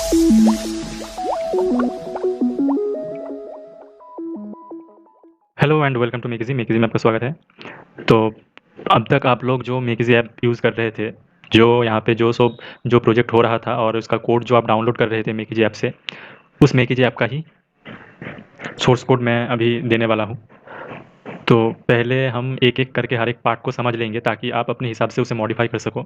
Hello and welcome to मेकिज़ी। मेकिज़ी में आपका स्वागत है। तो अब तक आप लोग जो मेकिज़ी ऐप यूज़ कर रहे थे, जो यहाँ पे जो प्रोजेक्ट हो रहा था और उसका कोड जो आप डाउनलोड कर रहे थे मेकिज़ी ऐप से, उस मेकिज़ी ऐप का ही सोर्स कोड मैं अभी देने वाला हूँ। तो पहले हम एक-एक करके हर एक पार्ट को समझ लेंगे ताकि आप अपने हिसाब से उसे मॉडिफ़ाई कर सको,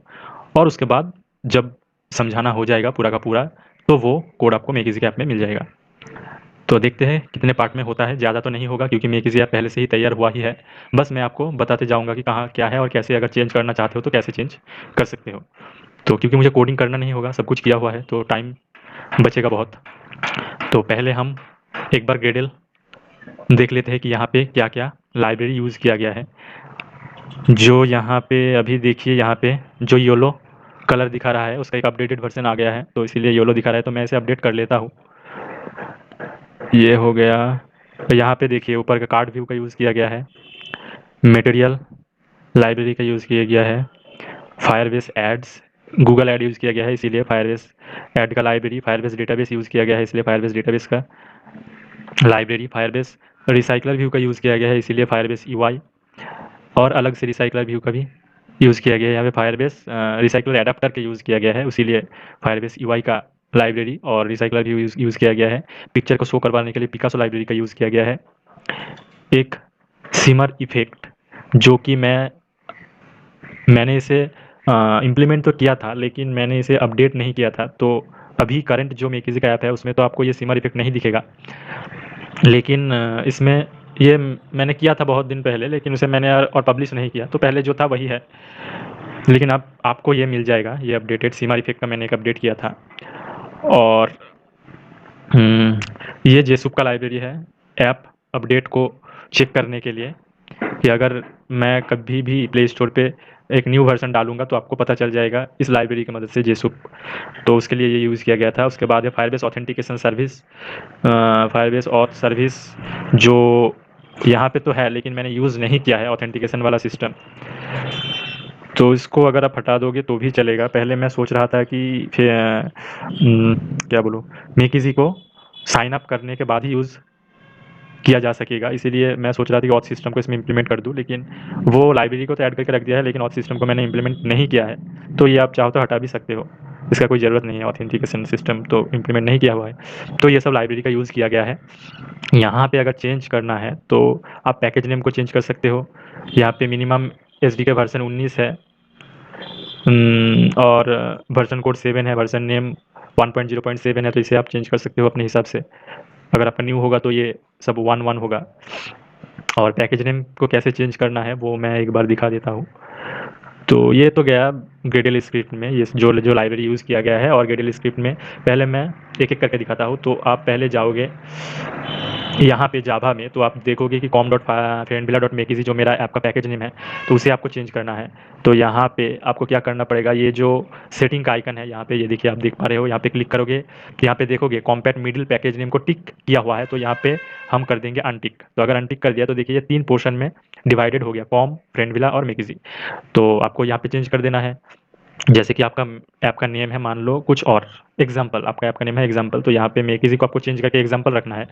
और उसके बाद जब समझाना हो जाएगा पूरा का पूरा, तो वो कोड आपको मेकिज़ी के ऐप में मिल जाएगा। तो देखते हैं कितने पार्ट में होता है। ज़्यादा तो नहीं होगा क्योंकि मेकिज़ी ऐप पहले से ही तैयार हुआ ही है। बस मैं आपको बताते जाऊँगा कि कहाँ क्या है और कैसे अगर चेंज करना चाहते हो तो कैसे चेंज कर सकते हो। तो क्योंकि मुझे कोडिंग करना नहीं होगा, सब कुछ किया हुआ है, तो टाइम बचेगा बहुत। तो पहले हम एक बार ग्रेडल देख लेते हैं कि यहाँ पे क्या-क्या लाइब्रेरी यूज़ किया गया है। जो यहाँ पे अभी देखिए, यहाँ पे जो येलो कलर दिखा रहा है उसका एक अपडेटेड वर्ज़न आ गया है, तो इसीलिए येलो दिखा रहा है, तो मैं इसे अपडेट कर लेता हूँ। ये हो गया। तो यहाँ पे देखिए ऊपर का कार्ड व्यू का यूज़ किया गया है, मटेरियल लाइब्रेरी का यूज़ किया गया है, Firebase ads, Google ad use किया गया है इसीलिए फायरबेस ऐड का लाइब्रेरी, फायरबेस डेटाबेस यूज़ किया गया है इसलिए फायरबेस डेटाबेस का लाइब्रेरी, फायरबेस रिसाइकलर व्यू का यूज़ किया गया है इसीलिए फायरबेस यूआई, और अलग से रिसाइकलर व्यू का भी यूज़ किया गया है। यहाँ पे फायरबेस रिसाइकलर एडाप्टर का यूज़ किया गया है, इसीलिए फायरबेस यूआई का लाइब्रेरी और रिसाइकलर व्यू यूज़ किया गया है। पिक्चर को शो करवाने के लिए पिकासो लाइब्रेरी का यूज़ किया गया है। एक सिमर इफ़ेक्ट, जो कि मैंने इसे इम्प्लीमेंट तो किया था, लेकिन मैंने इसे अपडेट नहीं किया था, तो अभी करंट जो मेकिज़ी का ऐप है उसमें तो आपको ये सिमर इफ़ेक्ट नहीं दिखेगा। लेकिन इसमें ये मैंने किया था बहुत दिन पहले, लेकिन उसे मैंने और पब्लिश नहीं किया, तो पहले जो था वही है। लेकिन अब आपको ये मिल जाएगा, ये अपडेटेड सिमर इफ़ेक्ट का मैंने एक अपडेट किया था। और ये जेसूप का लाइब्रेरी है, ऐप अपडेट को चेक करने के लिए, कि अगर मैं कभी भी प्ले स्टोर पे एक न्यू वर्ज़न डालूँगा तो आपको पता चल जाएगा इस लाइब्रेरी की मदद से, जेसूप। तो उसके लिए ये यूज़ किया गया था। उसके बाद है Firebase authentication service, Firebase auth service, जो यहाँ पे तो है लेकिन मैंने यूज़ नहीं किया है ऑथेंटिकेशन वाला सिस्टम। तो इसको अगर आप हटा दोगे तो भी चलेगा। पहले मैं सोच रहा था कि क्या बोलूँ, मेकिज़ी को साइन अप करने के बाद ही यूज़ किया जा सकेगा, इसीलिए मैं सोच रहा था कि ऑथ सिस्टम को इसमें इम्प्लीमेंट कर दूँ, लेकिन वो लाइब्रेरी को तो ऐड करके रख दिया है, लेकिन ऑथ सिस्टम को मैंने इम्प्लीमेंट नहीं किया है। तो ये आप चाहो तो हटा भी सकते हो, इसका कोई ज़रूरत नहीं है, ऑथेंटिकेशन सिस्टम तो इम्प्लीमेंट नहीं किया हुआ है। तो ये सब लाइब्रेरी का यूज़ किया गया है। यहाँ पे अगर चेंज करना है तो आप पैकेज नेम को चेंज कर सकते हो। यहाँ पे मिनिमम एसडीके वर्ज़न 19 है, और वर्ज़न कोड 7 है, वर्ज़न नेम 1.0.7 है, तो इसे आप चेंज कर सकते हो अपने हिसाब से। अगर आपका न्यू होगा तो ये सब 1.1 होगा। और पैकेज नेम को कैसे चेंज करना है वो मैं एक बार दिखा देता हूँ। तो ये तो गया ग्रेडल स्क्रिप्ट में, ये जो लाइब्रेरी यूज़ किया गया है, और ग्रेडल स्क्रिप्ट में पहले मैं एक-एक करके दिखाता हूँ। तो आप पहले जाओगे यहाँ पे जावा में, तो आप देखोगे कि com.friendvilla.makz जो मेरा ऐप का पैकेज नेम है, तो उसे आपको चेंज करना है। तो यहाँ पे आपको क्या करना पड़ेगा, ये जो सेटिंग का आइकन है यहाँ पे, ये देखिए आप देख पा रहे हो, यहाँ पे क्लिक करोगे तो यहाँ पे देखोगे कॉम्पैक्ट मिडिल पैकेज नेम को टिक किया हुआ है, तो यहाँ पे हम कर देंगे अनटिक। तो अगर अनटिक कर दिया तो देखिए ये 3 पोर्शन में डिवाइडेड हो गया, कॉम, फ्रेंडविला और मेकिज़ी। तो आपको यहाँ पे चेंज कर देना है। जैसे कि आपका ऐप का नेम है मान लो कुछ और, एग्जाम्पल, आपका ऐप का नेम है एग्जाम्पल, तो यहाँ पे मेकिज़ी को आपको चेंज करके एग्जाम्पल रखना है।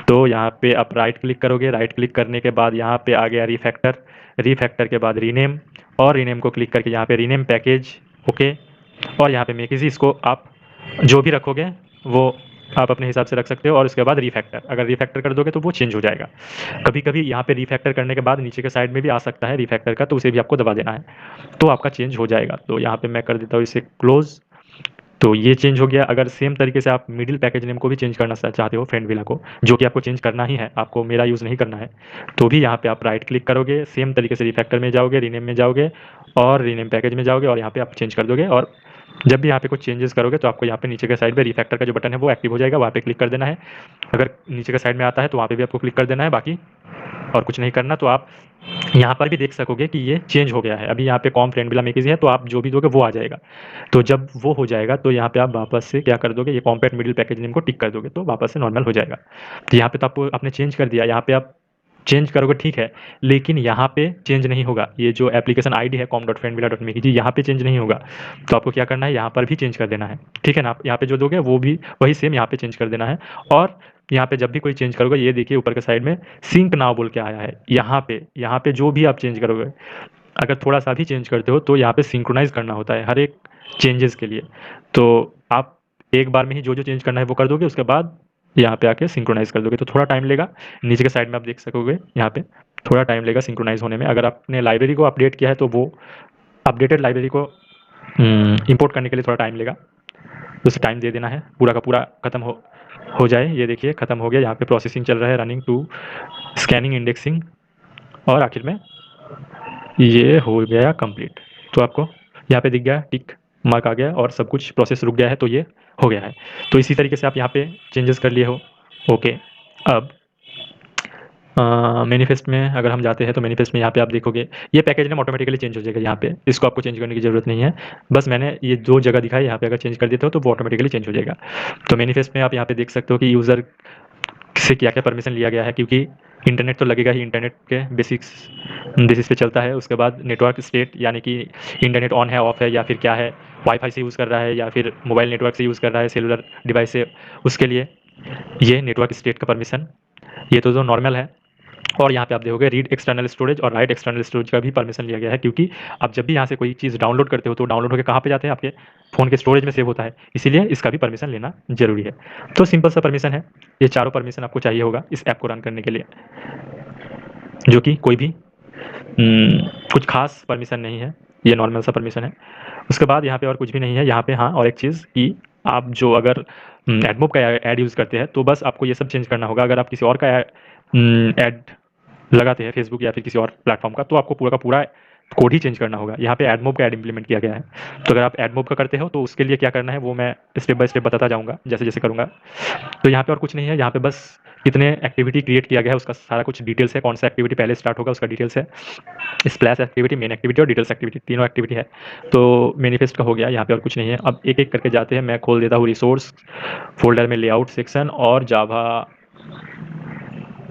तो यहाँ पे आप राइट क्लिक करोगे, राइट क्लिक करने के बाद यहाँ पे आ गया रिफैक्टर, रिफैक्टर के बाद रीनेम, और रीनेम को क्लिक करके यहाँ पे रीनेम पैकेज, ओके। और यहाँ पे मेकिज़ी, इसको आप जो भी रखोगे वो आप अपने हिसाब से रख सकते हो, और उसके बाद रिफैक्टर, अगर रिफैक्टर कर दोगे तो वो चेंज हो जाएगा। कभी कभी यहाँ पे रिफैक्टर करने के बाद नीचे के साइड में भी आ सकता है रिफैक्टर का, तो उसे भी आपको दबा देना है, तो आपका चेंज हो जाएगा। तो यहाँ पे मैं कर देता हूँ इसे क्लोज। तो ये चेंज हो गया। अगर सेम तरीके से आप मिडिल पैकेज नेम को भी चेंज करना चाहते हो फ्रेंडविला को, जो कि आपको चेंज करना ही है, आपको मेरा यूज़ नहीं करना है, तो भी यहाँ पे आप राइट क्लिक करोगे, सेम तरीके से रिफैक्टर में जाओगे, रीनेम में जाओगे और रीनेम पैकेज में जाओगे, और यहाँ पे आप चेंज कर दोगे। और जब भी यहाँ पे कुछ चेंजेस करोगे तो आपको यहाँ पे नीचे के साइड पे रिफैक्टर का जो बटन है वो एक्टिव हो जाएगा, वहाँ पे क्लिक कर देना है। अगर नीचे के साइड में आता है तो वहाँ पे भी आपको क्लिक कर देना है, बाकी और कुछ नहीं करना। तो आप यहाँ पर भी देख सकोगे कि ये चेंज हो गया है। अभी यहाँ पे कॉम फ्रेंडविला मेकिज़ी है, तो आप जो भी दोगे वो आ जाएगा। तो जब वो हो जाएगा तो यहाँ पे आप वापस से क्या कर दोगे, ये कॉम्पैक्ट मिडिल पैकेज नेम को टिक कर दोगे, तो वापस से नॉर्मल हो जाएगा। तो यहाँ पे तो आपको आपने चेंज कर दिया। यहाँ पे आप चेंज करोगे ठीक है, लेकिन यहाँ पे चेंज नहीं होगा। ये जो एप्लीकेशन आईडी है com.friendvilla.make यहाँ पे चेंज नहीं होगा। तो आपको क्या करना है, यहाँ पर भी चेंज कर देना है, ठीक है ना। आप यहाँ पे जो दोगे वो भी वही सेम यहाँ पे चेंज कर देना है। और यहाँ पे जब भी कोई चेंज करोगे, ये देखिए ऊपर के साइड में सिंक नाउ बोल के आया है। यहाँ पे जो भी आप चेंज करोगे, अगर थोड़ा सा भी चेंज करते हो तो यहाँ पे सिंक्रोनाइज करना होता है हर एक चेंजेस के लिए। तो आप एक बार में ही जो जो चेंज करना है वो कर दोगे, उसके बाद यहाँ पे आके सिंक्रोनाइज कर दोगे, तो थोड़ा टाइम लेगा। नीचे के साइड में आप देख सकोगे, यहाँ पे थोड़ा टाइम लेगा सिंक्रोनाइज होने में। अगर आपने लाइब्रेरी को अपडेट किया है तो वो अपडेटेड लाइब्रेरी को इंपोर्ट करने के लिए थोड़ा टाइम लेगा, तो उसे टाइम दे देना है, पूरा का पूरा खत्म हो जाए। ये देखिए खत्म हो गया, यहाँ पे प्रोसेसिंग चल रहा है, रनिंग टू स्कैनिंग इंडेक्सिंग, और आखिर में ये हो गया कंप्लीट। तो आपको यहाँ पे दिख गया टिक मार्क आ गया और सब कुछ प्रोसेस रुक गया है, तो ये हो गया है। तो इसी तरीके से आप यहाँ पे चेंजेस कर लिए हो। ओके, अब मैनिफेस्ट में अगर हम जाते हैं तो मैनिफेस्ट में यहाँ पे आप देखोगे ये पैकेज नेम ऑटोमेटिकली चेंज हो जाएगा। यहाँ पे इसको आपको चेंज करने की ज़रूरत नहीं है, बस मैंने ये दो जगह दिखाई, यहाँ पे अगर चेंज कर देते हो तो वो ऑटोमेटिकली चेंज हो जाएगा। तो मैनिफेस्ट में आप यहाँ पे देख सकते हो कि यूज़र से क्या क्या परमिशन लिया गया है, क्योंकि इंटरनेट तो लगेगा ही, इंटरनेट के बेसिक्स बेसिस पे चलता है। उसके बाद नेटवर्क स्टेट, यानी कि इंटरनेट ऑन है ऑफ है या फिर क्या है, वाईफाई से यूज़ कर रहा है या फिर मोबाइल नेटवर्क से यूज़ कर रहा है, सेलुलर डिवाइस से, उसके लिए ये नेटवर्क स्टेट का परमिशन, ये तो जो नॉर्मल है। और यहाँ पे आप देखोगे रीड एक्सटर्नल स्टोरेज और राइट एक्सटर्नल स्टोरेज का भी परमिशन लिया गया है, क्योंकि आप जब भी यहाँ से कोई चीज़ डाउनलोड करते हो तो डाउनलोड होकर कहाँ पे जाते हैं, आपके फ़ोन के स्टोरेज में सेव होता है, इसीलिए इसका भी परमिशन लेना जरूरी है। तो सिंपल सा परमिशन है, ये चारों परमिशन आपको चाहिए होगा इस ऐप को रन करने के लिए, जो कि कोई भी कुछ खास परमिशन नहीं है, ये नॉर्मल सा परमिशन है। उसके बाद यहाँ पे और कुछ भी नहीं है। यहाँ पे हाँ और एक चीज़ कि आप जो अगर एडमोब का ऐड यूज़ करते हैं तो बस आपको ये सब चेंज करना होगा। अगर आप किसी और का ऐड लगाते हैं फेसबुक या फिर किसी और प्लेटफॉर्म का, तो आपको पूरा का पूरा कोड ही चेंज करना होगा। यहाँ पे एडमोब का ऐड इंप्लीमेंट किया गया है, तो अगर आप एडमोब का करते हो तो उसके लिए क्या करना है वो मैं स्टेप बाय स्टेप बताता जाऊँगा जैसे जैसे करूँगा। तो यहाँ पे और कुछ नहीं है, यहाँ पे बस कितने एक्टिविटी क्रिएट किया गया है उसका सारा कुछ डिटेल्स है, कौन सा एक्टिविटी पहले स्टार्ट होगा उसका डिटेल्स है, स्प्लैश एक्टिविटी, मेन एक्टिविटी और डिटेल्स एक्टिविटी, तीनों एक्टिविटी है। तो मैनिफेस्ट का हो गया, यहाँ पे और कुछ नहीं है। अब एक एक करके जाते हैं, मैं खोल देता हूँ रिसोर्स फोल्डर में लेआउट सेक्शन और जावा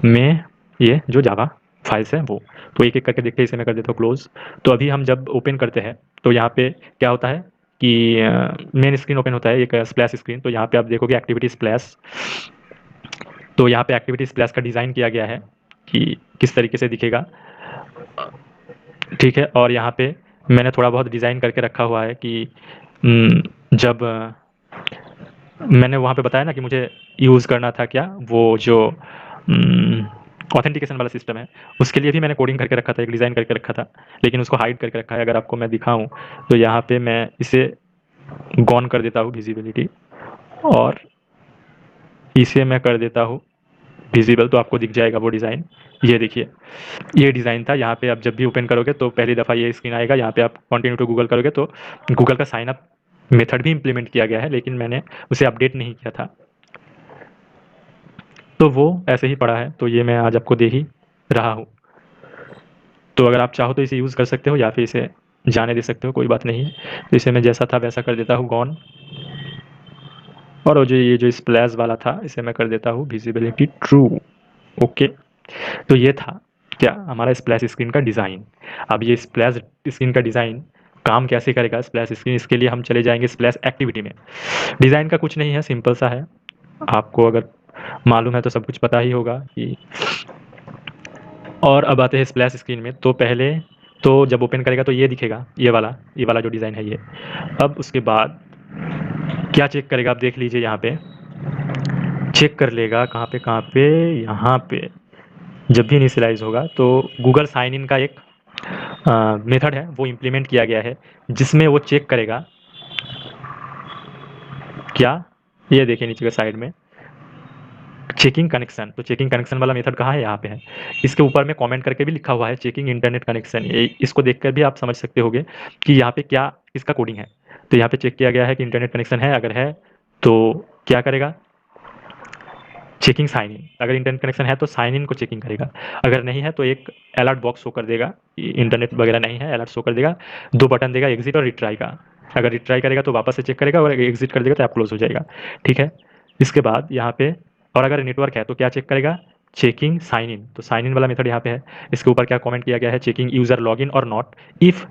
में ये जो जावा फाइल्स है वो। तो एक एक करके देखते हैं, इसे मैं कर देता हूँ क्लोज। तो अभी हम जब ओपन करते हैं तो यहाँ पे क्या होता है कि मेन स्क्रीन ओपन होता है, एक स्प्लैश स्क्रीन। तो यहाँ पे आप देखोगे एक्टिविटी स्प्लैश, तो यहाँ पे एक्टिविटी स्प्लैश का डिज़ाइन किया गया है कि किस तरीके से दिखेगा, ठीक है। और यहाँ पे मैंने थोड़ा बहुत डिज़ाइन करके रखा हुआ है कि जब मैंने वहाँ पे बताया ना कि मुझे यूज़ करना था क्या, वो जो ऑथेंटिकेशन वाला सिस्टम है, उसके लिए भी मैंने कोडिंग करके रखा था, एक डिज़ाइन करके रखा था, लेकिन उसको हाइड करके रखा है। अगर आपको मैं दिखाऊं तो यहाँ पे मैं इसे गॉन कर देता हूँ विजिबिलिटी, और इसे मैं कर देता हूँ विजिबल, तो आपको दिख जाएगा वो डिज़ाइन। ये देखिए ये डिज़ाइन था। यहाँ पे आप जब भी ओपन करोगे तो पहली दफ़ा ये स्क्रीन आएगा। यहाँ पे आप कंटिन्यू टू गूगल करोगे तो गूगल का साइन अप मेथड भी इम्प्लीमेंट किया गया है, लेकिन मैंने उसे अपडेट नहीं किया था, तो वो ऐसे ही पड़ा है। तो ये मैं आज आपको दे ही रहा हूँ। तो अगर आप चाहो तो इसे यूज़ कर सकते हो या फिर इसे जाने दे सकते हो, कोई बात नहीं है। तो इसे मैं जैसा था वैसा कर देता हूँ गॉन, और जो ये जो स्प्लैश वाला था इसे मैं कर देता हूँ विजिबिलिटी ट्रू। ओके, तो ये था क्या हमारा स्प्लैश स्क्रीन का डिज़ाइन। अब ये स्प्लैश स्क्रीन का डिज़ाइन काम कैसे करेगा स्प्लैश स्क्रीन, इसके लिए हम चले जाएंगे स्प्लैश एक्टिविटी में। डिज़ाइन का कुछ नहीं है, सिंपल सा है, आपको अगर मालूम है तो सब कुछ पता ही होगा कि। और अब आते हैं स्प्लैश स्क्रीन में, तो पहले तो जब ओपन करेगा तो ये दिखेगा, ये वाला जो डिज़ाइन है ये। अब उसके बाद क्या चेक करेगा आप देख लीजिए, यहाँ पे चेक कर लेगा कहाँ पे यहाँ पे जब भी इनिशियलाइज होगा तो गूगल साइन इन का एक मेथड है वो इम्प्लीमेंट किया गया है, जिसमें वो चेक करेगा क्या, ये देखिए नीचे के साइड में चेकिंग कनेक्शन। तो चेकिंग कनेक्शन वाला मेथड कहाँ है, यहाँ पे है। इसके ऊपर में कमेंट करके भी लिखा हुआ है चेकिंग इंटरनेट कनेक्शन। इसको देखकर भी आप समझ सकते होगे कि यहाँ पे क्या इसका कोडिंग है। तो यहाँ पे चेक किया गया है कि इंटरनेट कनेक्शन है, अगर है तो क्या करेगा, चेकिंग साइन इन। अगर इंटरनेट कनेक्शन है तो साइन इन को चेकिंग करेगा, अगर नहीं है तो एक अलर्ट बॉक्स शो कर देगा, इंटरनेट वगैरह नहीं है, अलर्ट शो कर देगा। दो बटन देगा, एग्जिट और रिट्राई का। अगर रिट्राई करेगा तो वापस से चेक करेगा, और एग्जिट कर देगा तो ऐप क्लोज हो जाएगा, ठीक है। इसके बाद यहाँ पे और अगर नेटवर्क है तो क्या चेक करेगा, चेकिंग साइन इन, तो साइन इन वाला मेथड यहाँ पे है। इसके ऊपर क्या कमेंट किया गया है, चेकिंग यूज़र लॉगिन और not, if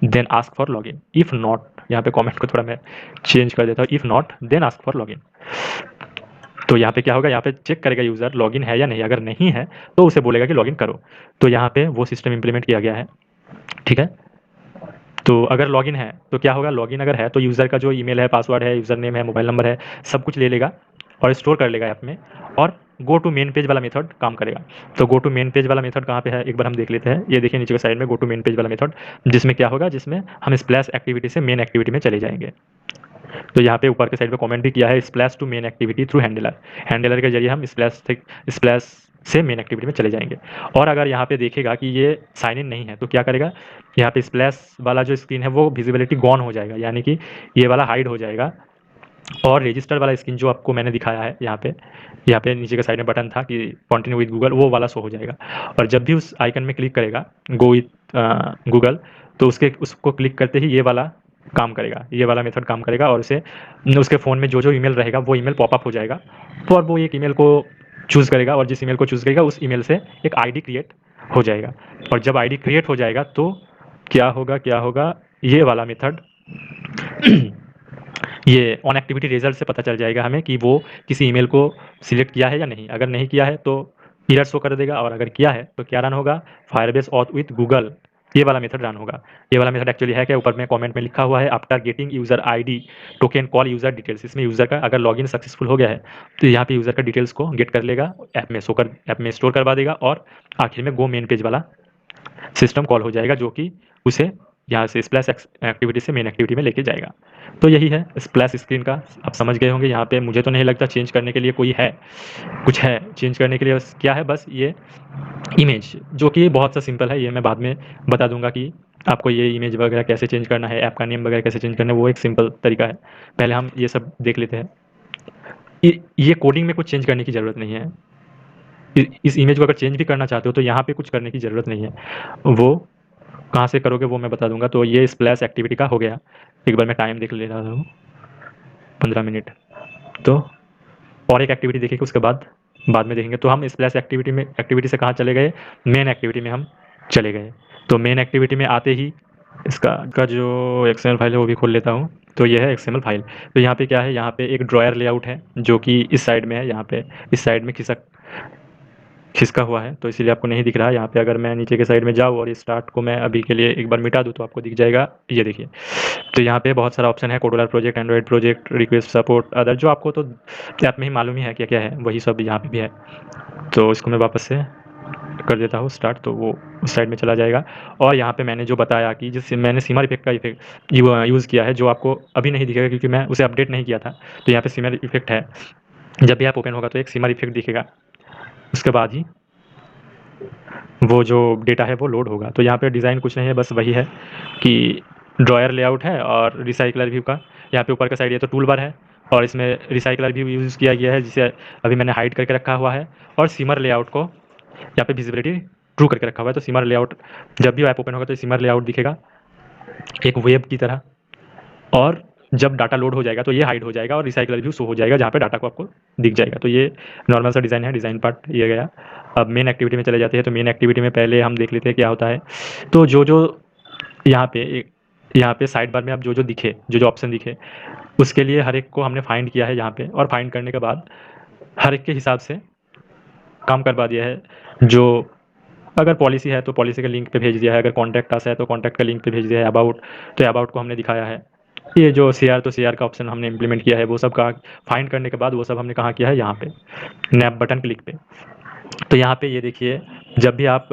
then ask for login, if not, यहाँ पे कमेंट को थोड़ा मैं चेंज कर देता हूँ, if not then ask for login. तो यहाँ पे क्या होगा, यहाँ पे चेक करेगा यूज़र लॉगिन है या नहीं, अगर नहीं है तो उसे बोलेगा कि लॉगिन करो। तो यहाँ पे वो सिस्टम इंप्लीमेंट किया गया है, ठीक है। तो अगर लॉगिन है तो क्या होगा, लॉगिन अगर है तो यूज़र का जो ईमेल है, पासवर्ड है, यूज़र नेम है, मोबाइल नंबर है, सब कुछ ले लेगा और स्टोर कर लेगा ऐप में, और गो टू मेन पेज वाला मेथड काम करेगा। तो गो टू मेन पेज वाला मेथड कहाँ पे है, एक बार हम देख लेते हैं। ये देखिए नीचे के साइड में गो टू मेन पेज वाला मेथड, जिसमें क्या होगा, जिसमें हम स्प्लैश एक्टिविटी से मेन एक्टिविटी में चले जाएंगे। तो यहाँ पे ऊपर के साइड पे कमेंट भी किया है, splash to main activity through handler, handler के जरिए हम स्प्लैश से मेन एक्टिविटी में चले जाएंगे। और अगर यहाँ पे देखेगा कि ये साइन इन नहीं है तो क्या करेगा, यहाँ पे स्प्लैश वाला जो स्क्रीन है वो विजिबिलिटी गॉन हो जाएगा, यानी कि ये वाला हाइड हो जाएगा, और रजिस्टर वाला स्क्रीन जो आपको मैंने दिखाया है यहाँ पे नीचे के साइड में बटन था कि कंटिन्यू विद गूगल, वो वाला शो हो जाएगा। और जब भी उस आइकन में क्लिक करेगा गो विथ गूगल, तो उसको क्लिक करते ही ये वाला काम करेगा, ये वाला मेथड काम करेगा, और उसे उसके फ़ोन में जो जो ईमेल रहेगा वो ईमेल पॉपअप हो जाएगा। तो और वो एक ईमेल को चूज़ करेगा, और जिस ईमेल को चूज़ करेगा उस ईमेल से एक आईडी क्रिएट हो जाएगा। और जब आईडी क्रिएट हो जाएगा तो क्या होगा, ये वाला मेथड ये ऑन एक्टिविटी रिजल्ट से पता चल जाएगा हमें कि वो किसी ईमेल को सिलेक्ट किया है या नहीं। अगर नहीं किया है तो एरर शो कर देगा, और अगर किया है तो क्या रन होगा, फायरबेस ऑथ विथ गूगल, ये वाला मेथड रन होगा। ये वाला मेथड एक्चुअली है क्या, ऊपर में कमेंट में लिखा हुआ है, after getting user ID token call user details. इसमें यूजर का अगर लॉगिन सक्सेसफुल हो गया है तो यहाँ पे यूजर का डिटेल्स को गेट कर लेगा, ऐप में स्टोर करवा देगा, और आखिर में गो मेन पेज वाला सिस्टम कॉल हो जाएगा, जो कि उसे यहाँ से स्प्लैश एक्टिविटी से मेन एक्टिविटी में लेके जाएगा। तो यही है स्प्लैश स्क्रीन का, आप समझ गए होंगे। यहाँ पे मुझे तो नहीं लगता चेंज करने के लिए कोई है, कुछ है चेंज करने के लिए, बस क्या है, बस ये इमेज, जो कि बहुत सा सिंपल है, ये मैं बाद में बता दूंगा कि आपको ये इमेज वगैरह कैसे चेंज करना है, ऐप का नेम वगैरह कैसे चेंज करना है, वो एक सिंपल तरीका है। पहले हम ये सब देख लेते हैं। ये कोडिंग में कुछ चेंज करने की ज़रूरत नहीं है। इस इमेज को अगर चेंज भी करना चाहते हो तो यहाँ पे कुछ करने की ज़रूरत नहीं है, वो कहाँ से करोगे वो मैं बता दूंगा। तो ये स्प्लैश एक्टिविटी का हो गया। एक बार मैं टाइम देख ले रहा हूँ, 15 मिनट। तो और एक एक्टिविटी देखेंगे, उसके बाद में देखेंगे। तो हम स्प्लैश एक्टिविटी से कहाँ चले गए, मेन एक्टिविटी में हम चले गए। तो मेन एक्टिविटी में आते ही इसका जो एक्सएमएल फाइल है वो भी खोल लेता हूँ। तो ये है एक्सएमएल फाइल। तो यहाँ पे क्या है, यहाँ पे एक ड्रॉयर लेआउट है जो कि इस साइड में है, यहाँ पे इस साइड में खिसका हुआ है, तो इसीलिए आपको नहीं दिख रहा है। यहाँ पे अगर मैं नीचे के साइड में जाऊँ और स्टार्ट को मैं अभी के लिए एक बार मिटा दूँ तो आपको दिख जाएगा, ये देखिए। तो यहाँ पे बहुत सारा ऑप्शन है, कोडोलर project, android project, request support, other, जो आपको तो ऐप में ही मालूम ही है क्या क्या है, वही सब यहाँ पे भी है। तो इसको मैं वापस से कर देता हूँ स्टार्ट, तो वो उस साइड में चला जाएगा। और यहाँ पे मैंने जो बताया कि जिससे मैंने सिमर इफेक्ट का यूज़ किया है, जो आपको अभी नहीं दिखेगा क्योंकि मैं उसे अपडेट नहीं किया था। तो यहाँ पे सिमर इफेक्ट है, जब भी आप ओपन होगा तो एक सिमर इफेक्ट दिखेगा, उसके बाद ही वो जो डेटा है वो लोड होगा। तो यहाँ पे डिज़ाइन कुछ नहीं है, बस वही है कि ड्रॉयर लेआउट है और रिसाइकलर व्यू का यहाँ पे ऊपर का साइड, ये तो टूल बार है, और इसमें रिसाइकलर व्यू यूज़ किया गया है जिसे अभी मैंने हाइड करके रखा हुआ है। और सिमर लेआउट को यहाँ पे विजिबिलिटी ट्रू करके रखा हुआ है। तो सिमर लेआउट जब भी ऐप ओपन होगा तो सिमर लेआउट दिखेगा एक वेब की तरह, और जब डाटा लोड हो जाएगा तो ये हाइड हो जाएगा और रिसाइकलर व्यू शो हो जाएगा जहाँ पे डाटा को आपको दिख जाएगा। तो ये नॉर्मल सा डिज़ाइन है, डिज़ाइन पार्ट ये गया। अब मेन एक्टिविटी में चले जाते हैं। तो मेन एक्टिविटी में पहले हम देख लेते हैं क्या होता है। तो जो यहाँ पे साइड बार में आप जो दिखे, जो ऑप्शन दिखे, उसके लिए हर एक को हमने फाइंड किया है यहाँ पे, और फाइंड करने के बाद हर एक के हिसाब से काम करवा दिया है। जो अगर पॉलिसी है तो पॉलिसी के लिंक पे भेज दिया है, अगर कॉन्टैक्ट अस है तो कॉन्टैक्ट का लिंक पे भेज दिया है, अबाउट तो अबाउट को हमने दिखाया है। ये जो शेयर, तो शेयर का ऑप्शन हमने इम्प्लीमेंट किया है। वो सब का फाइंड करने के बाद वो सब हमने कहाँ किया है, यहाँ पे नैप बटन क्लिक पे। तो यहाँ पे ये देखिए, जब भी आप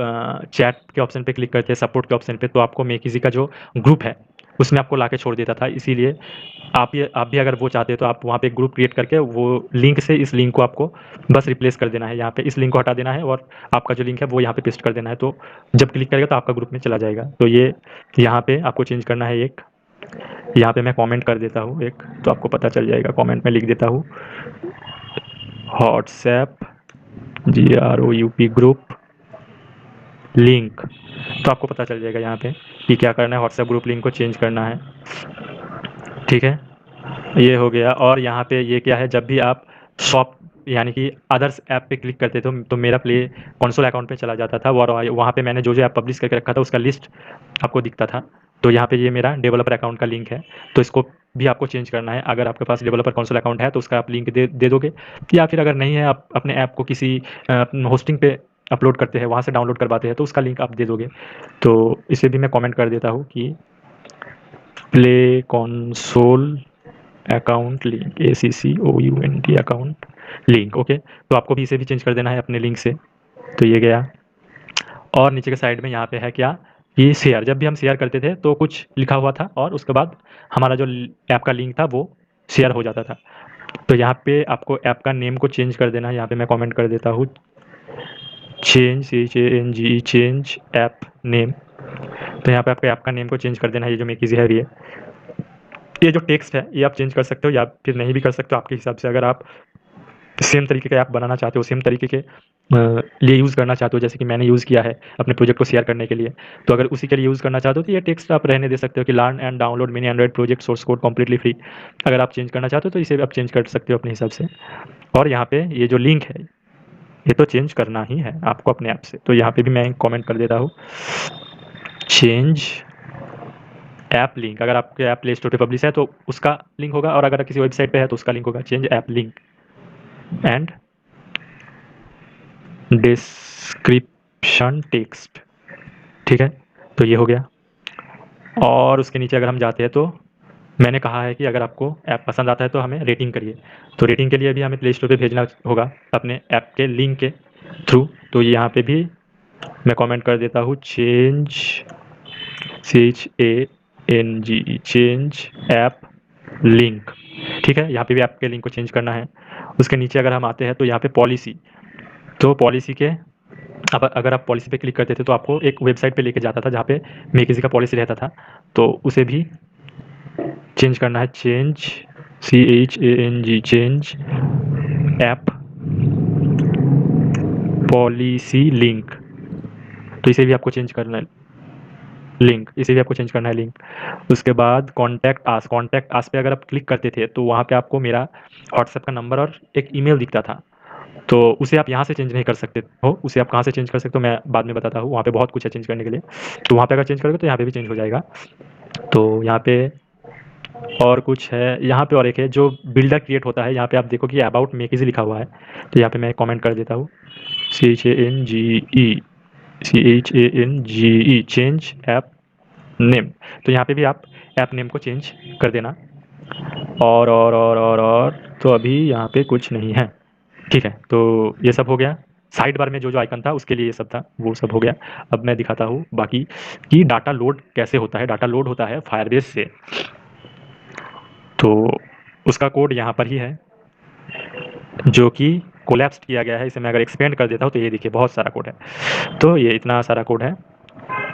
चैट के ऑप्शन पे क्लिक करते हैं, सपोर्ट के ऑप्शन पे, तो आपको मेकिजी का जो ग्रुप है उसमें आपको लाके छोड़ देता था। इसीलिए आप भी अगर वो चाहते हैं तो आप वहाँ पे एक ग्रुप क्रिएट करके वो लिंक से इस लिंक को आपको बस रिप्लेस कर देना है, यहाँ पे इस लिंक को हटा देना है और आपका जो लिंक है वो यहाँ पे पेस्ट कर देना है। तो जब क्लिक करेगा तो आपका ग्रुप में चला जाएगा। तो ये यहाँ पे आपको चेंज करना है। एक यहाँ पे मैं कमेंट कर देता हूँ एक, तो आपको पता चल जाएगा। कमेंट में लिख देता हूँ व्हाट्सएप GROUP ग्रुप लिंक, तो आपको पता चल जाएगा यहाँ पे कि क्या करना है, व्हाट्सएप ग्रुप लिंक को चेंज करना है। ठीक है, ये हो गया। और यहाँ पे ये क्या है, जब भी आप शॉप यानी कि अदर्स ऐप पे क्लिक करते थे तो मेरा प्ले कंसोल अकाउंट पे चला जाता था और वहाँ पे मैंने जो-जो ऐप पब्लिश करके रखा था उसका लिस्ट आपको दिखता था। तो यहाँ पे ये मेरा डेवलपर अकाउंट का लिंक है, तो इसको भी आपको चेंज करना है। अगर आपके पास डेवलपर कंसोल अकाउंट है तो उसका आप लिंक दे दोगे, या फिर अगर नहीं है, आप अपने ऐप को किसी होस्टिंग पे अपलोड करते हैं, वहाँ से डाउनलोड करवाते हैं, तो उसका लिंक आप दे दोगे। तो इसे भी मैं कमेंट कर देता हूँ कि play console account link, ACCOUNT account link, okay. तो आपको भी इसे भी चेंज कर देना है अपने लिंक से। तो ये गया, और नीचे के साइड में यहाँ पे है क्या, ये शेयर। जब भी हम शेयर करते थे तो कुछ लिखा हुआ था और उसके बाद हमारा जो ऐप का लिंक था वो शेयर हो जाता था। तो यहाँ पे आपको ऐप का नेम को चेंज कर देना है। यहाँ पे मैं कमेंट कर देता हूँ change, CHANGE, change app name. तो यहाँ पे आपको ऐप का नेम को चेंज कर देना है। ये जो मेकिजी है, ये जो टेक्स्ट है ये आप चेंज कर सकते हो या फिर नहीं भी कर सकते हो, आपके हिसाब से। अगर आप सेम तरीके का ऐप बनाना चाहते हो, सेम तरीके के लिए यूज़ करना चाहते हो, जैसे कि मैंने यूज़ किया है अपने प्रोजेक्ट को शेयर करने के लिए, तो अगर उसी के लिए यूज़ करना चाहते हो तो ये टेक्स्ट आप रहने दे सकते हो कि learn and download mini Android project source code completely free. अगर आप चेंज करना चाहते हो तो इसे आप चेंज कर सकते हो अपने हिसाब से। और यहाँ पे ये जो लिंक है ये तो चेंज करना ही है आपको अपने ऐप से। तो यहाँ पे भी मैं कमेंट कर देता हूँ चेंज ऐप लिंक। अगर आपके ऐप प्ले स्टोर पे पब्लिश है तो उसका लिंक होगा, और अगर किसी वेबसाइट पे है तो उसका लिंक होगा। Change app link and description text, ठीक है। तो ये हो गया। और उसके नीचे अगर हम जाते हैं तो मैंने कहा है कि अगर आपको ऐप पसंद आता है तो हमें रेटिंग करिए। तो रेटिंग के लिए भी हमें प्ले स्टोर पे भेजना होगा अपने ऐप के लिंक के थ्रू। तो यहाँ पे भी मैं कमेंट कर देता हूँ change, CHANGE, change app link, ठीक है। यहाँ पे भी ऐप के लिंक को चेंज करना है। उसके नीचे अगर हम आते हैं तो यहाँ पे पॉलिसी, तो पॉलिसी के अब अगर आप पॉलिसी पे क्लिक करते थे तो आपको एक वेबसाइट पे लेके जाता था जहाँ पे मेकिजी का पॉलिसी रहता था। तो उसे भी चेंज करना है। Change, CHANG, change app policy link. तो इसे भी आपको चेंज करना है लिंक, इसे भी आपको चेंज करना है लिंक। उसके बाद कॉन्टैक्ट आस पे अगर आप क्लिक करते थे तो वहाँ पे आपको मेरा व्हाट्सएप का नंबर और एक ईमेल दिखता था। तो उसे आप यहाँ से चेंज नहीं कर सकते हो। उसे आप कहाँ से चेंज कर सकते हो मैं बाद में बताता हूँ। वहाँ पे बहुत कुछ है चेंज करने के लिए। तो वहाँ पे अगर चेंज करोगे तो यहाँ पे भी चेंज हो जाएगा। तो यहाँ पे और कुछ है, यहाँ पे और एक है जो बिल्डर क्रिएट होता है। यहाँ पे आप देखो कि अबाउट मेकिजी लिखा हुआ है। तो यहाँ पे मैं कमेंट कर देता हूँ CHANGE, चेंज ऐप नेम। तो यहाँ पे भी आप ऐप नेम को चेंज कर देना। और तो अभी यहाँ पे कुछ नहीं है, ठीक है। तो ये सब हो गया। साइड बार में जो आइकन था उसके लिए ये सब था, वो सब हो गया। अब मैं दिखाता हूँ बाकी कि डाटा लोड कैसे होता है। डाटा लोड होता है फायरबेस से, तो उसका कोड यहाँ पर ही है जो कि कोलैप्स किया गया है। इसे मैं अगर एक्सपेंड कर देता हूँ तो ये देखिए बहुत सारा कोड है। तो ये इतना सारा कोड है।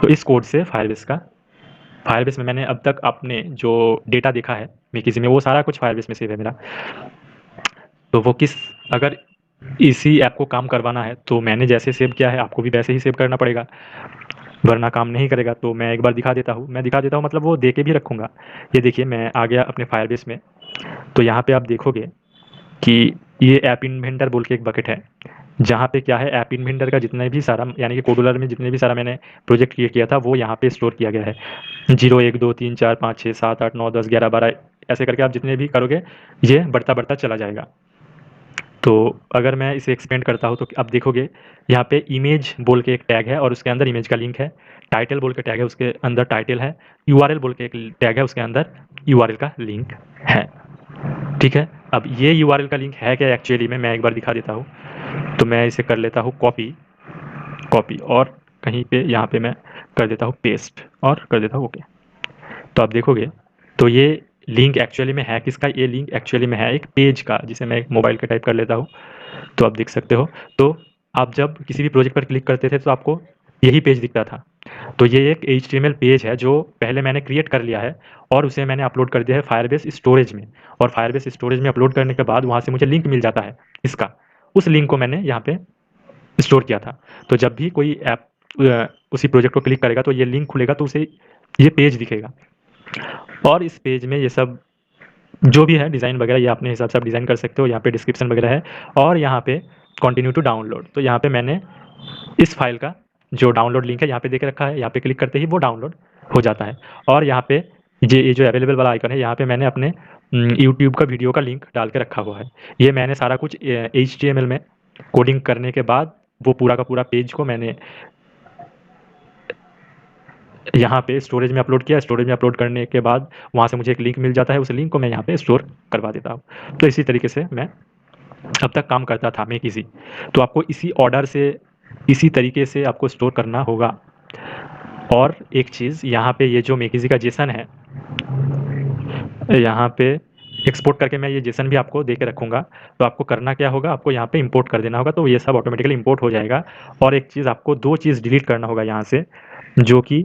तो इस कोड से फायरबेस में मैंने अब तक अपने जो डेटा देखा है मेकिजी में, वो सारा कुछ फायरबेस में सेव है मेरा। तो वो अगर इसी ऐप को काम करवाना है तो मैंने जैसे सेव किया है आपको भी वैसे ही सेव करना पड़ेगा, वरना काम नहीं करेगा। तो मैं एक बार दिखा देता हूँ, मतलब वो दे के भी रखूँगा। ये देखिए मैं आ गया अपने फायरबेस में। तो यहाँ पे आप देखोगे कि ये ऐप इन्वेंटर बोल के एक बकेट है, जहाँ पे क्या है, ऐप इन्वेंटर का जितने भी सारा, यानी कि कोडुलर में जितने भी सारा मैंने प्रोजेक्ट क्रिएट किया था वो यहाँ पे स्टोर किया गया है। 0, 1, 2, 3, 4, 5, 6, 7, 8, 9, 10, 11, 12 ऐसे करके आप जितने भी करोगे ये बढ़ता बढ़ता चला जाएगा। तो अगर मैं इसे एक्सपेंड करता हूँ तो आप देखोगे यहाँ पे इमेज बोल के एक टैग है और उसके अंदर इमेज का लिंक है। टाइटल बोल के टैग है, उसके अंदर टाइटल है। URL बोल के एक टैग है, उसके अंदर URL का लिंक है, ठीक है। अब ये URL का लिंक है क्या एक्चुअली में, मैं एक बार दिखा देता हूँ। तो मैं इसे कर लेता हूँ कॉपी और कहीं पे यहाँ पे मैं कर देता हूँ पेस्ट और कर देता हूँ ओके। तो आप देखोगे तो ये लिंक एक्चुअली में है किसका, ये लिंक एक्चुअली में है एक पेज का, जिसे मैं एक मोबाइल का टाइप कर लेता हूँ तो आप देख सकते हो। तो आप जब किसी भी प्रोजेक्ट पर क्लिक करते थे तो आपको यही पेज दिखता था। तो ये एक HTML पेज है जो पहले मैंने क्रिएट कर लिया है और उसे मैंने अपलोड कर दिया है फायरबेस स्टोरेज में। और फायरबेस स्टोरेज में अपलोड करने के बाद वहाँ से मुझे लिंक मिल जाता है इसका, उस लिंक को मैंने यहाँ पे स्टोर किया था। तो जब भी कोई ऐप उसी प्रोजेक्ट को क्लिक करेगा तो ये लिंक खुलेगा तो उसे ये पेज दिखेगा। और इस पेज में ये सब जो भी है डिज़ाइन वगैरह ये अपने हिसाब से आप डिज़ाइन कर सकते हो। यहाँ पे डिस्क्रिप्शन वगैरह है और यहाँ पे कंटिन्यू टू डाउनलोड, तो यहाँ पे मैंने इस फाइल का जो डाउनलोड लिंक है यहाँ पे दे के रखा है। यहाँ पे क्लिक करते ही वो डाउनलोड हो जाता है और यहाँ पे ये जो अवेलेबल वाला आइकन है यहाँ पे मैंने अपने यूट्यूब का वीडियो का लिंक डाल के रखा हुआ है। ये मैंने सारा कुछ HTML में कोडिंग करने के बाद वो पूरा का पूरा पेज को मैंने यहाँ पे स्टोरेज में अपलोड किया। स्टोरेज में अपलोड करने के बाद वहाँ से मुझे एक लिंक मिल जाता है, उस लिंक को मैं यहाँ पे स्टोर करवा देता हूँ। तो इसी तरीके से मैं अब तक काम करता था मेक इज़ी। तो आपको इसी ऑर्डर से, इसी तरीके से आपको स्टोर करना होगा। और एक चीज़ यहाँ पे ये जो मेक इज़ी का जेसन है, यहाँ पे एक्सपोर्ट करके मैं ये जेसन भी आपको दे के रखूँगा। तो आपको करना क्या होगा, आपको यहाँ पे इंपोर्ट कर देना होगा, तो ये सब ऑटोमेटिकली इंपोर्ट हो जाएगा। और एक चीज़ आपको 2 चीज़ डिलीट करना होगा यहाँ से, जो कि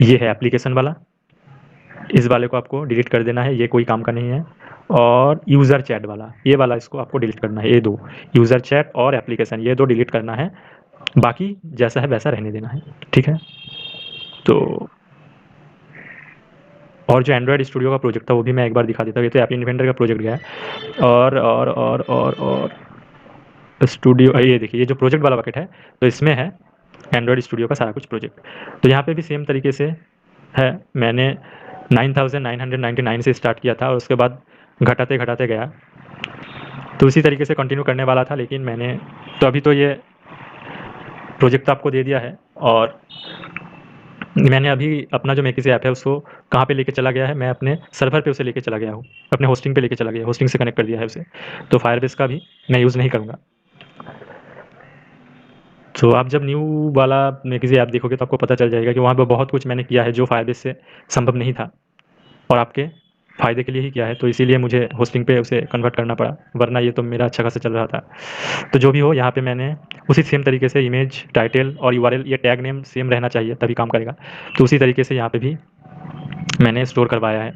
ये है एप्लीकेशन वाला, इस वाले को आपको डिलीट कर देना है, ये कोई काम का नहीं है। और यूज़र चैट वाला, ये वाला इसको आपको डिलीट करना है। ये 2, यूज़र चैट और एप्लीकेशन, ये 2 डिलीट करना है। बाकी जैसा है वैसा रहने देना है, ठीक है। तो और जो एंड्रॉयड स्टूडियो का प्रोजेक्ट था वो भी मैं एक बार दिखा देता हूँ। ये तो ऐप इन्वेंटर का प्रोजेक्ट गया है। और स्टूडियो, ये देखिए ये जो प्रोजेक्ट वाला बकेट है, तो इसमें है एंड्रॉयड स्टूडियो का सारा कुछ प्रोजेक्ट। तो यहाँ पे भी सेम तरीके से है, मैंने 9999 से स्टार्ट किया था और उसके बाद घटाते घटाते गया। तो उसी तरीके से कंटिन्यू करने वाला था, लेकिन मैंने तो अभी तो ये प्रोजेक्ट तो आपको दे दिया है। और मैंने अभी अपना जो मेक इज़ी ऐप है उसको कहाँ पे लेके चला गया है, मैं अपने सर्वर पे उसे लेके चला गया हूँ, अपने होस्टिंग पे लेके चला गया, होस्टिंग से कनेक्ट कर दिया है उसे। तो फायरबेस का भी मैं यूज़ नहीं करूँगा। तो आप जब न्यू वाला मेक इज़ी ऐप देखोगे तो आपको पता चल जाएगा कि वहाँ पे बहुत कुछ मैंने किया है जो फायरबेस से संभव नहीं था और आपके फ़ायदे के लिए ही किया है। तो इसीलिए मुझे होस्टिंग पे उसे कन्वर्ट करना पड़ा, वरना ये तो मेरा अच्छा खासा चल रहा था। तो जो भी हो, यहाँ पे मैंने उसी सेम तरीके से इमेज, टाइटल और URL, ये टैग नेम सेम रहना चाहिए तभी काम करेगा। तो उसी तरीके से यहाँ पे भी मैंने स्टोर करवाया है।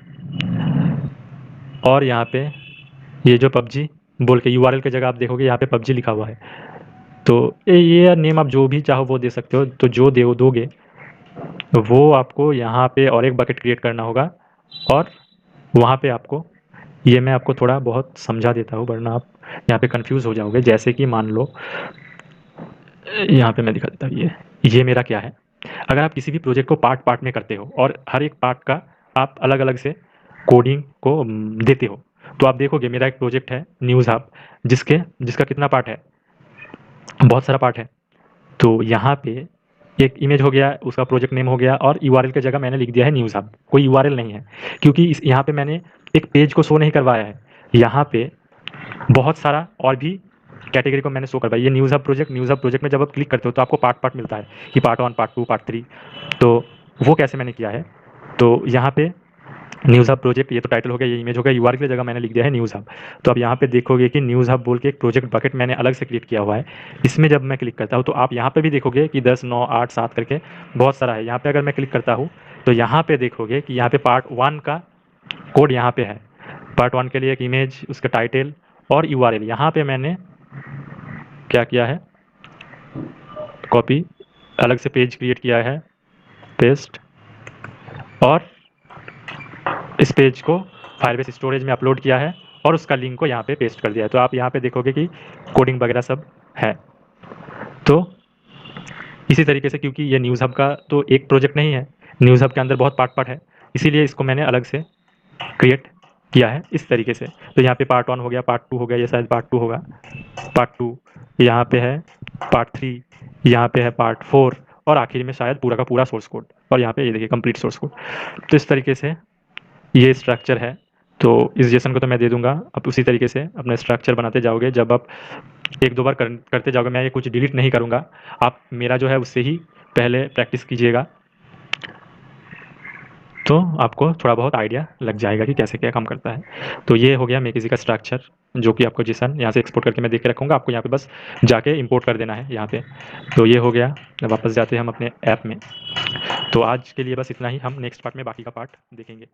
और यहाँ पे ये जो PUBG बोल के URL की जगह आप देखोगे यहाँ पे PUBG लिखा हुआ है। तो ये नेम आप जो भी चाहो वो दे सकते हो। तो जो दोगे वो आपको यहाँ पे और एक बकेट क्रिएट करना होगा और वहाँ पे आपको, ये मैं आपको थोड़ा बहुत समझा देता हूँ वरना आप यहाँ पे कंफ्यूज हो जाओगे। जैसे कि मान लो यहाँ पे मैं दिखा देता हूँ, ये मेरा क्या है। अगर आप किसी भी प्रोजेक्ट को पार्ट पार्ट में करते हो और हर एक पार्ट का आप अलग अलग से कोडिंग को देते हो, तो आप देखोगे मेरा एक प्रोजेक्ट है न्यूज़ हब, जिसका कितना पार्ट है, बहुत सारा पार्ट है। तो यहाँ पे एक इमेज हो गया, उसका प्रोजेक्ट नेम हो गया और URL की जगह मैंने लिख दिया है न्यूज़ हब। कोई URL नहीं है क्योंकि इस यहाँ पे मैंने एक पेज को शो नहीं करवाया है। यहाँ पे बहुत सारा और भी कैटेगरी को मैंने शो करवाया। ये न्यूज़ हब प्रोजेक्ट में जब आप क्लिक करते हो तो आपको पार्ट पार्ट मिलता है कि पार्ट 1, पार्ट 2, पार्ट 3। तो वो कैसे मैंने किया है, तो यहाँ पे न्यूज़ हब प्रोजेक्ट, ये तो टाइटल हो गया, ये इमेज हो गया, URL की जगह मैंने लिख दिया है न्यूज़ हब। तो अब यहाँ पे देखोगे कि न्यूज़ हब बोल के एक प्रोजेक्ट बकेट मैंने अलग से क्रिएट किया हुआ है। इसमें जब मैं क्लिक करता हूँ तो आप यहाँ पे भी देखोगे कि 10, 9, 8, 7 करके बहुत सारा है। यहाँ पे अगर मैं क्लिक करता हूँ तो यहाँ पे देखोगे कि यहाँ पे पार्ट 1 का कोड यहाँ पे है। पार्ट 1 के लिए एक इमेज, उसका टाइटल और URL। यहाँ पे मैंने क्या किया है, कॉपी, अलग से पेज क्रिएट किया है, पेस्ट, और इस पेज को फायरबेस स्टोरेज में अपलोड किया है और उसका लिंक को यहाँ पे पेस्ट कर दिया है। तो आप यहाँ पे देखोगे कि कोडिंग वगैरह सब है। तो इसी तरीके से, क्योंकि ये न्यूज़ हब का तो एक प्रोजेक्ट नहीं है, न्यूज़ हब के अंदर बहुत पार्ट पार्ट है, इसीलिए इसको मैंने अलग से क्रिएट किया है इस तरीके से। तो यहाँ पे पार्ट 1 हो गया, पार्ट 2 हो गया, ये शायद पार्ट 2 होगा, पार्ट 2, यहाँ पे है पार्ट 3, यहाँ पे है पार्ट 4 और आखिर में शायद पूरा का पूरा सोर्स कोड। और यहाँ पे ये देखिए कंप्लीट सोर्स कोड। तो इस तरीके से ये स्ट्रक्चर है। तो इस जेसन को तो मैं दे दूँगा, आप उसी तरीके से अपना स्ट्रक्चर बनाते जाओगे। जब आप 1-2 बार करते जाओगे, मैं ये कुछ डिलीट नहीं करूँगा, आप मेरा जो है उससे ही पहले प्रैक्टिस कीजिएगा, तो आपको थोड़ा बहुत आइडिया लग जाएगा कि कैसे क्या काम करता है। तो ये हो गया मेक इज़ी का स्ट्रक्चर, जो कि आपको जेसन यहाँ से एक्सपोर्ट करके मैं दे के रखूँगा। आपको यहाँ पे बस जाके इंपोर्ट कर देना है यहाँ पे। तो ये हो गया। वापस जाते हैं हम अपने ऐप में। तो आज के लिए बस इतना ही, हम नेक्स्ट पार्ट में बाकी का पार्ट देखेंगे।